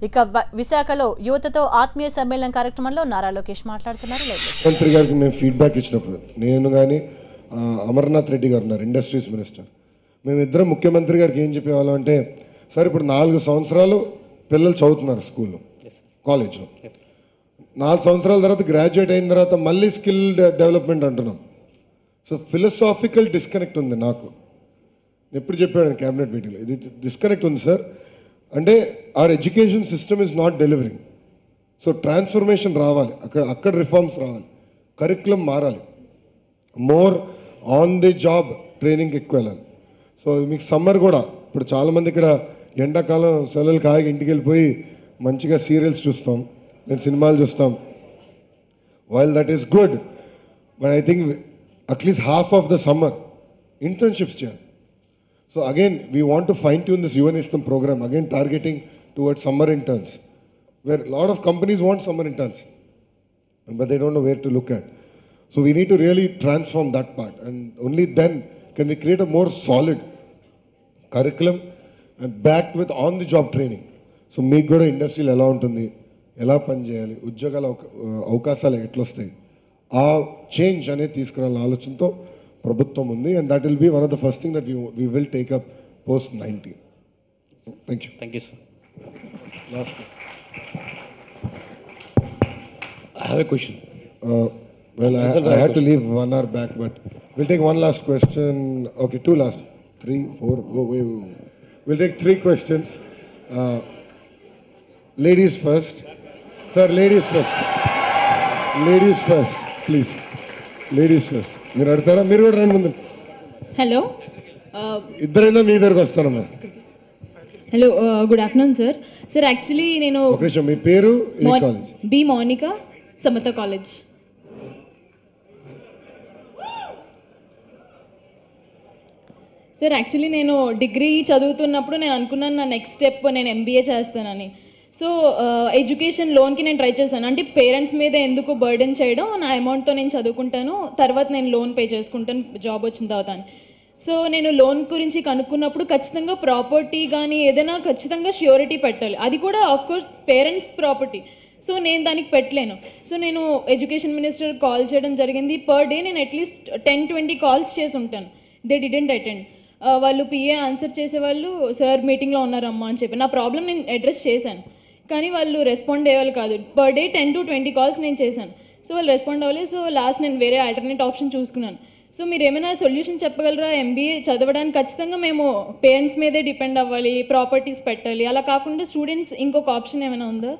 ఇక విశాఖలో యువతతో ఆత్మీయ సమ్మేళనం కార్యక్రమంలో నారా లోకేష్ మాట్లాడుతున్నారు. మంత్రి గారికి మేము ఫీడ్బ్యాక్ ఇచ్చినప్పుడు నేను కానీ అమర్నాథ్ రెడ్డి గారు ఉన్నారు ఇండస్ట్రీస్ మినిస్టర్, మేమిద్దరం ముఖ్యమంత్రి గారికి ఏం చెప్పేవాళ్ళం అంటే, సార్ ఇప్పుడు 4 సంవత్సరాలు పిల్లలు చదువుతున్నారు స్కూల్లో కాలేజ్లో, 4 సంవత్సరాల తర్వాత గ్రాడ్యుయేట్ అయిన తర్వాత మళ్ళీ స్కిల్ డెవలప్మెంట్ అంటున్నాం. సో ఫిలసాఫికల్ డిస్కనెక్ట్ ఉంది నాకు. ఎప్పుడు చెప్పాడు క్యాబినెట్ మీటింగ్లో, ఇది డిస్కనెక్ట్ ఉంది సార్. అంటే our education system is not delivering. So transformation రావాలి, అక్కడ రిఫార్మ్స్ రావాలి, కరికులం మారాలి, మోర్ ఆన్ ది జాబ్ ట్రైనింగ్కి ఎక్కువ వెళ్ళాలి. సో మీకు సమ్మర్ కూడా ఇప్పుడు చాలామంది ఇక్కడ ఎండాకాలం సెలవులు కాగి ఇంటికి వెళ్ళిపోయి మంచిగా సీరియల్స్ చూస్తాం, నేను సినిమాలు చూస్తాం. While that is good, but I think at least half of the summer internships చేయాలి. So again, we want to fine-tune this Yuvanistam program, again targeting towards summer interns, where a lot of companies want summer interns, but they don't know where to look at. So we need to really transform that part, and only then can we create a more solid curriculum and backed with on-the-job training. So meeku kuda industry ela untundi, ela pani cheyali, udyogala avakasalu etla vastayi, aa change ane తీసుకురావాలని ఆలోచనతో ప్రభుత్వం ఉంది, and that will be one of the first thing that we will take up post 19. Thank you sir. Last question. I have a question. Well, I had to leave 1 hour back, but we'll take one last question. Okay, 2 last, 3 4 wait. We'll take 3 questions. Ladies first, sir. Ladies first please. Ladies first. మీరు అడతారా? మీరు కూడా రండి ముందు. Hello, ఇద్దరైనా మీ దగ్గరకు వస్తానమ్మా. Hello, good afternoon sir. Sir actually నేను మీ పేరు college? B Monika, Samatha college. Sir actually నేను డిగ్రీ చదువుతున్నప్పుడు నేను అనుకున్నాను నా నెక్స్ట్ స్టెప్ నేను ఎంబీఏ చేస్తానని. సో ఎడ్యుకేషన్ లోన్కి నేను ట్రై చేశాను. అంటే పేరెంట్స్ మీద ఎందుకు బర్డెన్ చేయడం, నా అమౌంట్తో నేను చదువుకుంటాను, తర్వాత నేను లోన్ పే చేసుకుంటాను జాబ్ వచ్చిన తర్వాత అని. సో నేను లోన్ గురించి కనుక్కున్నప్పుడు ఖచ్చితంగా ప్రాపర్టీ కానీ ఏదైనా ఖచ్చితంగా ష్యూరిటీ పెట్టాలి, అది కూడా ఆఫ్కోర్స్ పేరెంట్స్ ప్రాపర్టీ. సో నేను దానికి పెట్టలేను. సో నేను ఎడ్యుకేషన్ మినిస్టర్ కాల్ చేయడం జరిగింది. పర్ డే నేను అట్లీస్ట్ 10-20 కాల్స్ చేసి ఉంటాను. They didn't attend. వాళ్ళు పిఏ ఆన్సర్ చేసేవాళ్ళు, సార్ మీటింగ్లో ఉన్నారమ్మా అని చెప్పి నా ప్రాబ్లం నేను అడ్రస్ చేశాను, కానీ వాళ్ళు రెస్పాండ్ అయ్యేవాళ్ళు కాదు. పర్ డే 10-20 కాల్స్ నేను చేశాను. సో వాళ్ళు రెస్పాండ్ అవ్వలేదు. సో లాస్ట్ నేను వేరే ఆల్టర్నేట్ ఆప్షన్ చూసుకున్నాను. సో మీరు ఏమైనా సొల్యూషన్ చెప్పగలరా? ఎంబీఏ చదవడానికి ఖచ్చితంగా మేము పేరెంట్స్ మీదే డిపెండ్ అవ్వాలి, ప్రాపర్టీస్ పెట్టాలి, అలా కాకుండా స్టూడెంట్స్ ఇంకొక ఆప్షన్ ఏమైనా ఉందా?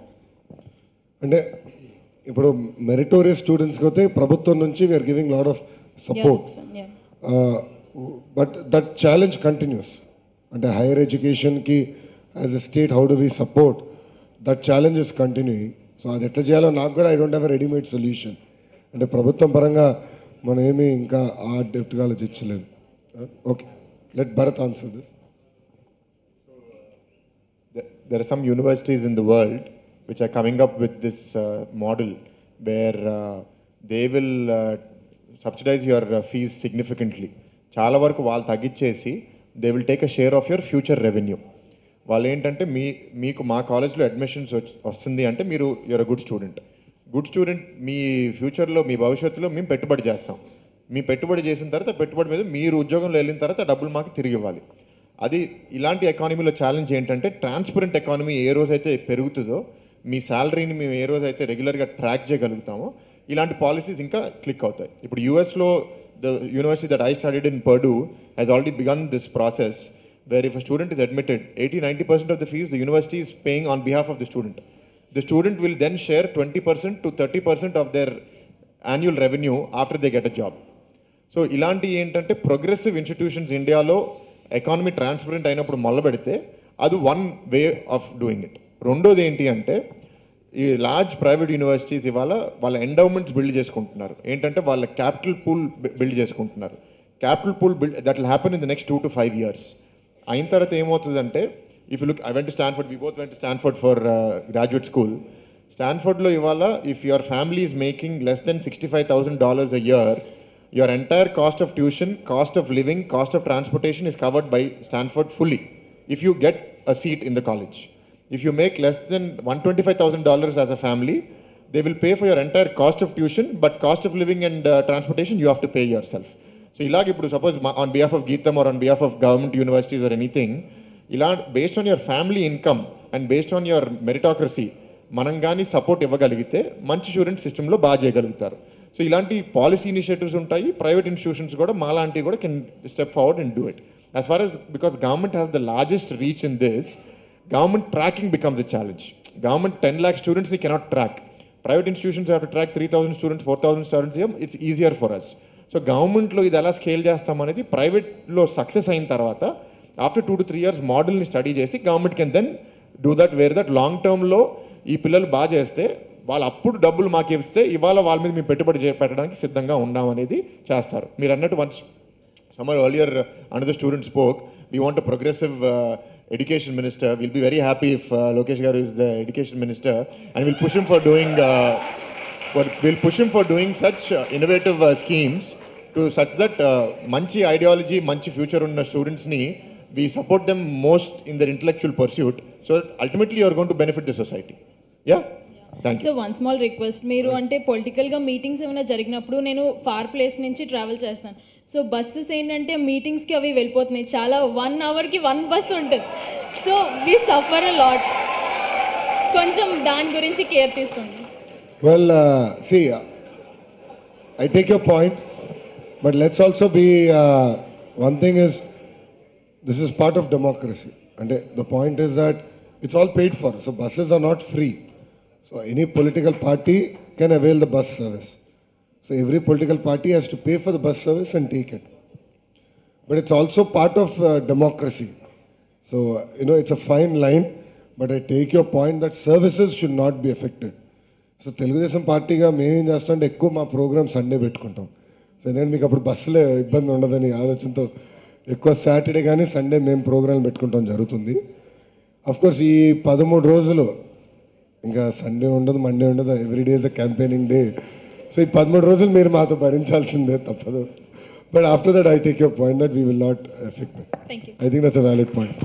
అంటే ఇప్పుడు మెరిటోరియస్ స్టూడెంట్స్కి అయితే ప్రభుత్వం నుంచి we're giving lot of support, but that challenge continues. అంటే హైయర్ ఎడ్యుకేషన్కి as a state how do we support, that challenge is continuing. So అది ఎట్లా చేయాలో నాకు కూడా I don't have a readymade solution. అంటే ప్రభుత్వం పరంగా మనం ఏమీ ఇంకా ఆ డెప్త్గా ఆలోచించలేదు. Okay, let Bharat answer this. There are some universities in the world which are coming up with this model where they will subsidize your fees significantly. చాలా వరకు వాళ్ళు తగ్గించేసి they will take a share of your future revenue. వాళ్ళు ఏంటంటే మీకు మా కాలేజ్లో admissions వస్తుంది అంటే మీరు యూఆర్ అ గుడ్ స్టూడెంట్, మీ ఫ్యూచర్లో మీ భవిష్యత్తులో మేము పెట్టుబడి చేస్తాం. మీ పెట్టుబడి చేసిన తర్వాత పెట్టుబడి మీద మీరు ఉద్యోగంలో వెళ్ళిన తర్వాత డబ్బులు మాకు తిరిగి ఇవ్వాలి. అది ఇలాంటి ఎకానమీలో ఛాలెంజ్ ఏంటంటే ట్రాన్స్పరెంట్ ఎకానమీ ఏ రోజైతే పెరుగుతుందో, మీ శాలరీని మేము ఏ రోజైతే రెగ్యులర్గా ట్రాక్ చేయగలుగుతామో ఇలాంటి పాలసీస్ ఇంకా క్లిక్ అవుతాయి. ఇప్పుడు యూఎస్లో the university that I studied in Purdue has already begun this process where if a student is admitted, 80-90% of the fees the university is paying on behalf of the student. The student will then share 20% to 30% of their annual revenue after they get a job. So ఇలాంటి ఏంటంటే progressive institutions ఇండియాలో economy transparent అయినప్పుడు మొదలుపెడితే అది one way of doing it. రెండోది ఏంటి అంటే ఈ లార్జ్ ప్రైవేట్ యూనివర్సిటీస్ ఇవాళ వాళ్ళ ఎండోమెంట్స్ బిల్డ్ చేసుకుంటున్నారు. ఏంటంటే వాళ్ళ క్యాపిటల్ పూల్ బిల్డ్ చేసుకుంటున్నారు. Capital pool build that will happen in the next 2 to 5 years. అయిన తర్వాత ఏమవుతుందంటే, if you look, I went to Stanford, we both went to Stanford for graduate school. స్టాన్ఫర్డ్లో ఇవాళ if your family is making less then $65,000 a year, your entire cost of tuition, cost of living, cost of transportation is covered by Stanford fully if you get a seat in the college. If you make less than $125,000 as a family, they will pay for your entire cost of tuition, but cost of living and transportation you have to pay yourself. So ఇలాగ ఇప్పుడు suppose on behalf of Geetham or on behalf of government universities or anything, ఇలా based on your family income and based on your meritocracy, మనం కానీ support ఇవ్వగలిగితే మంచి student సిస్టంలో బాగా చేయగలుగుతారు. సో ఇలాంటి పాలసీ ఇనిషియేటివ్స్ ఉంటాయి, ప్రైవేట్ ఇన్స్టిట్యూషన్స్ కూడా మాలాంటివి కూడా can step forward and do it. As far as because government has the largest reach in this, government tracking becomes a challenge. Government 10 lakh students they cannot track. Private institutions have to track 3,000 students, 4,000 students. It's easier for us. So government lo ఇది ఎలా scale చేస్తాం అనేది ప్రైవేట్లో success అయిన తర్వాత after 2 to 3 years మోడల్ని study చేసి government can then do that where that long టర్మ్లో ఈ పిల్లలు బాగా చేస్తే వాళ్ళు అప్పుడు డబ్బులు మాకు ఇస్తే ఇవాళ వాళ్ళ మీద మేము పెట్టుబడి పెట్టడానికి సిద్ధంగా ఉన్నాం అనేది చేస్తారు. మీరు అన్నట్టు once somewhere earlier another student spoke, we want a progressive education minister. We'll be very happy if Lokesh garu is the education minister, and we'll push him for doing such innovative schemes to such that manchi ideology, manchi future unna students ni we support them most in their intellectual pursuit, so ultimately you are going to benefit the society. Yeah. So one small request, మీరు అంటే పొలిటికల్గా meetings ఏమైనా జరిగినప్పుడు నేను far place నుంచి travel చేస్తాను. So buses ఏంటంటే మీటింగ్స్కి అవి వెళ్ళిపోతున్నాయి, చాలా 1 hourకి 1 బస్ ఉంటుంది. So we suffer a lot. కొంచెం దాని గురించి కేర్ తీసుకోండి. Well, see, I take your point, but let's also be, one thing is, this is part of democracy. And the point is that it's all paid for. So buses are not free. So any political party can avail the bus service. So every political party has to pay for the bus service and take it. But it's also part of democracy. So, it's a fine line, but I take your point that services should not be affected. So Telugu Desam పార్టీగా మేమేం చేస్తామంటే ఎక్కువ మా programme Sunday పెట్టుకుంటాం. So ఎందుకంటే మీకు అప్పుడు బస్సులే ఇబ్బంది ఉండదని ఆలోచనతో ఎక్కువ సాటర్డే కానీ సండే మేము ప్రోగ్రాం పెట్టుకుంటాం జరుగుతుంది. అఫ్కోర్స్ ఈ 13 రోజులు ఇంకా సండే ఉండదు, మండే ఉండదు, every day is a campaigning day. So ఈ 13 రోజులు మీరు మాతో భరించాల్సిందే, తప్పదు. But after that I take your point that we will not effect. Thank you. I think that's a valid point.